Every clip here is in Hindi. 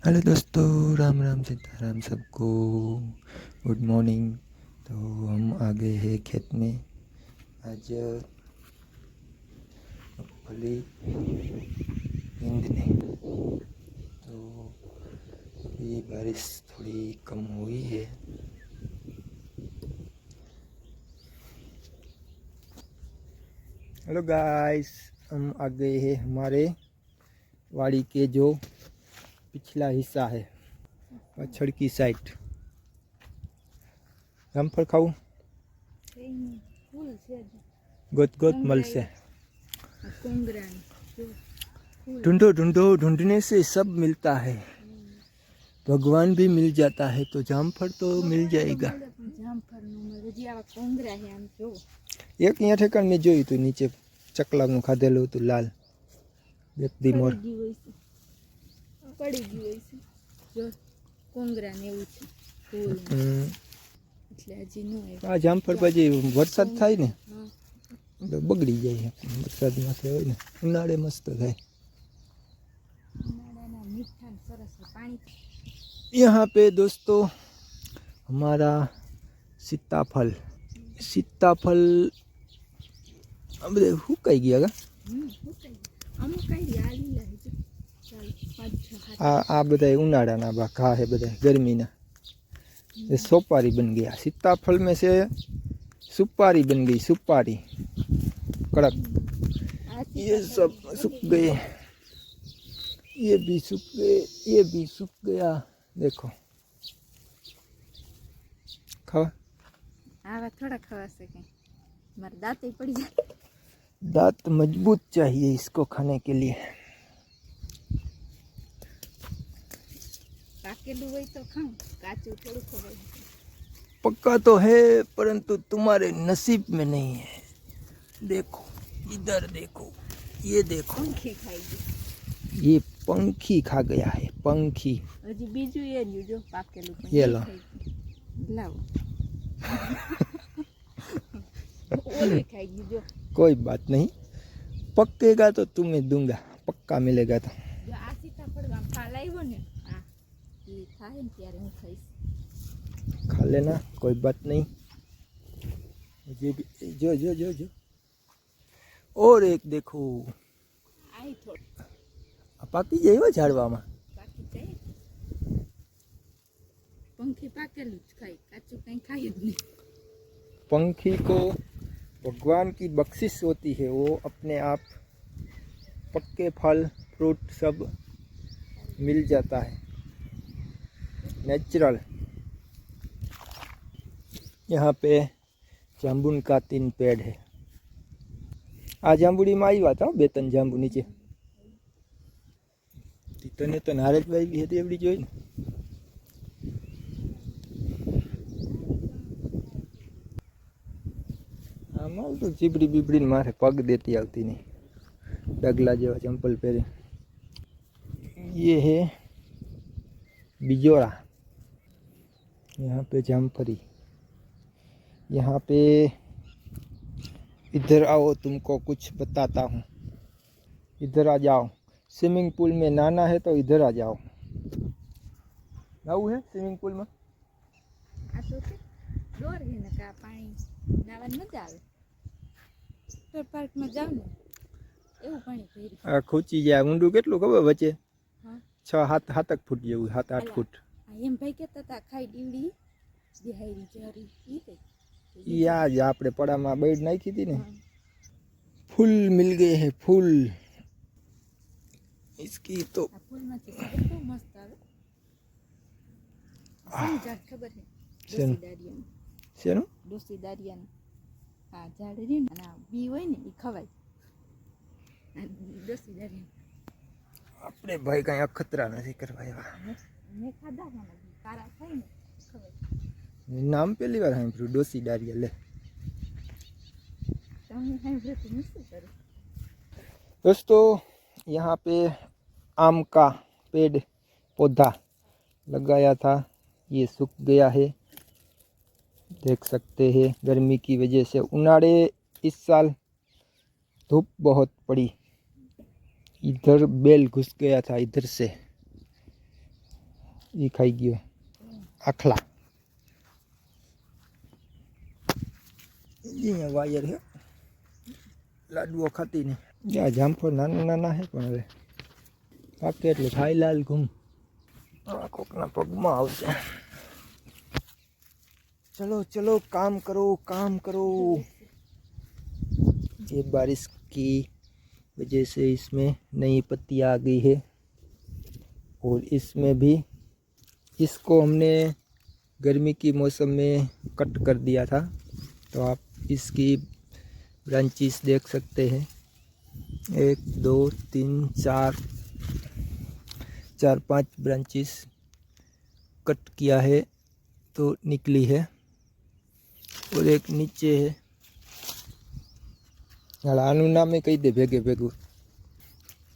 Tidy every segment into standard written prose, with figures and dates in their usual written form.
हेलो दोस्तों, राम राम सीताराम सबको। Good morning. तो हम आ गए हैं खेत में। आज मूँगफली नींदने। तो अभी बारिश थोड़ी कम हुई है। हेलो गाइस, हम आ गए हैं हमारे वाड़ी के जो पिछला हिस्सा है, पछड़ की साइड। रामफल खाऊं? गोत गोत मल से ढूंढो ढूंढो, ढूंढने से सब मिलता है। भगवान भी मिल जाता है, तो जामफल तो मिल जाएगा। एक यहाँ ठेकाण में जोયું તું નીચે ચકલાનું ખાધેલું હતું લાલ વ્યક્તિ મોર પડી ગયું હોય છે જો કોંગરા ને એવું છે ફૂલ એટલે હજી ન આવ્યું આ જામફળ પછી વરસાદ થાય ને એટલે બગડી જાય. વરસાદમાં હોય ને ઉનાળે મસ્ત થાય. ઉનાળાના મીઠા ને સરસ પાણી. यहाँ पे दोस्तों हमारा सीताफल अब हुकाई गया का आ बधाई उनाळाना घा है, बधाई गर्मीना. ये सोपारी बन गया. सीताफल में से सुपारी बन गई, सुपारी कड़क. ये सब सूख गए, ये भी सूख गए, ये भी सूख गया. देखो खावा आवा थोड़ा खवा सके, मारे दांत ही पड़ी जाए. दांत मजबूत चाहिए इसको खाने के लिए. पाकेलू हुई तो खाऊं, काचू थोड़ू खवाय. पक्का तो है परंतु तुम्हारे नसीब में नहीं है. देखो इधर देखो, ये देखो, पंखी खाएगी. ये पंखी खा गया है. पंखी हजी बीजू ये जो पाकेलू ये लो. लाओ ओले खाएगी जो. कोई बात नहीं, पकेगा तो तुम्हें दूंगा, पक्का मिलेगा तो. जो आ सीताफળ ગામ ફાલાવ્યો ને આ એ થાય ને ત્યારે હું ખાઈશ. खा लेना, कोई बात नहीं. ये भी जो जो जो जो और एक देखो, આઈ થોડ पाकी जाए झाड़वा. બાકી જાય. पंखी પાકેલું જ ખાય, કાચું કઈ ખાય જ નહીં. पंखी को भगवान की बख्शिश होती है, वो अपने आप पक्के फल फ्रूट सब मिल जाता है, नेचुरल. यहाँ पे जामुन का 3 पेड़ है. आ जांबुड़ी में आई था 2-3 जांबू नीचे. तने तो नारजभाई भी है एवडी जोई. आमाल तो चीबड़ी बीबड़ी मारे पग देती आती नहीं, डगला जेवा चंपल पहरे. ये है बिजोड़ा. यहाँ पे जामफली. यहाँ पे इधर आओ, तुमको कुछ बताता हूँ. इधर आ जाओ. स्विमिंग पूल में नहाना है तो इधर आ जाओ. नाऊ है स्विमिंग पूल में. આ તો છે ડોર હે ને કા પાણી નાવા મજા આવે. તો પાર્કમાં જાવ ને એવું પાણી ભર્યું. आ खूची जाए ऊंडू કેટલું ખબર વચ્ચે હા 6-7 ફૂટ જેવું, 7-8 ફૂટ. એમ ભાઈ કહેતા હતા ખાઈ દીવડી દેહારી જરી ઈ તે ये आज આપણે પડામાં બેડ નાખી હતી ને. फूल मिल गए हैं, फूल. इसकी तो આ ફૂલમાંથી કેટલું મસ્ત આવે. શું ઝાડ ખબર હે? શેનું? દોશીદારિયાનું. શેનું? દોશીદારિયાનું આ ઝાડ રહ્યું ને અને આ બી હોય ને એ ખવાય. આ દોશીદારિયાનું આપણે ભાઈ કઈ અખતરા નથી કરવા એવા. મેં ખાધા છે ને કારા થાય ને ખવાય. नाम पहली बार साम्भळ्યું, डोसी डारिया. ले તમે સાંભળ્યું તો હું શું કરું. दोस्तों, यहाँ पे आम का पेड़ पौधा लगाया था, ये सूख गया है, देख सकते हैं. गर्मी की वजह से उनाड़े इस साल धूप बहुत पड़ी. इधर बेल घुस गया था इधर से. એ ખાઈ ગયો આખલા. અહીંયા વાયર છે, લાડુઓ ખાતી ને જ્યાં જામફળ નાના નાના છે પણ હવે પાકે એટલે ખાઈ લાલ ઘૂમ. કોકના પગમાં આવશે. चलो चलो काम करो काम करो. ये बारिश की वजह से इसमें नई पत्ती आ गई है और इसमें भी इसको हमने गर्मी की मौसम में कट कर दिया था, तो आप इसकी ब्रांचेस देख सकते हैं. 1 2 3 4 5 ब्रांचेस कट किया है तो निकली है और एक नीचे है. આનું નામે કહી દે ભેગે ભેગું.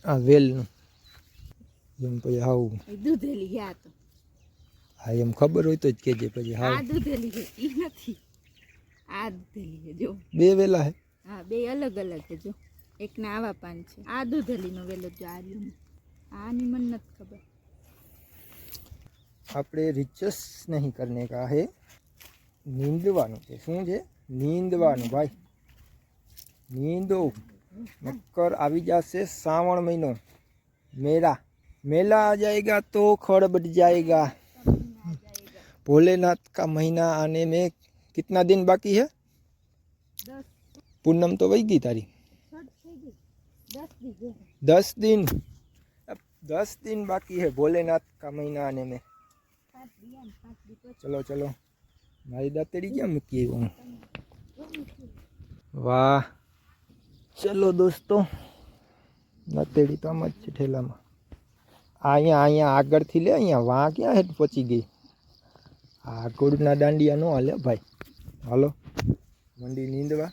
આ વેલનું જેમ પછી હાવ દૂધેલી ગયા તો હા એમ ખબર હોય તો જ કહેજે પછી હાવ. આ દૂધેલી છે ઈ નથી, આ દૂધેલી છે જો. બે વેલા હે? હા, બે અલગ અલગ છે જો. એક ના આવા પાન છે. આ દૂધેલીનો વેલો જો આ રહ્યો. આની મને નથી ખબર. આપણે રિચર્સ નહીં કરને કા હે, નીંદવાનું છે. શું છે? નીંદવાનું ભાઈ. નીંદો નક્કર આવી જશે सावन महीनो. मेला मेला आ जाएगा तो खड़ बढ़ जाएगा. भोलेनाथ का महीना आने में कितना दिन बाकी है? 10 पूनम तो वही गई तारी. 10 दिन. अब 10 दिन बाकी है भोलेनाथ का महीना आने में. चलो चलो મારી દાંતેડી ક્યાં મૂકી હું? વાહ ચલો દોસ્તો, દાંતેડી તો આમ જ છે ઠેલામાં. અહીંયા અહીંયા આગળથી લે, અહીંયા વાં ક્યાં હેઠ પહોંચી ગઈ. આ ગોળના દાંડિયા ન હાલે ભાઈ. હાલો મંડી નીંદવા.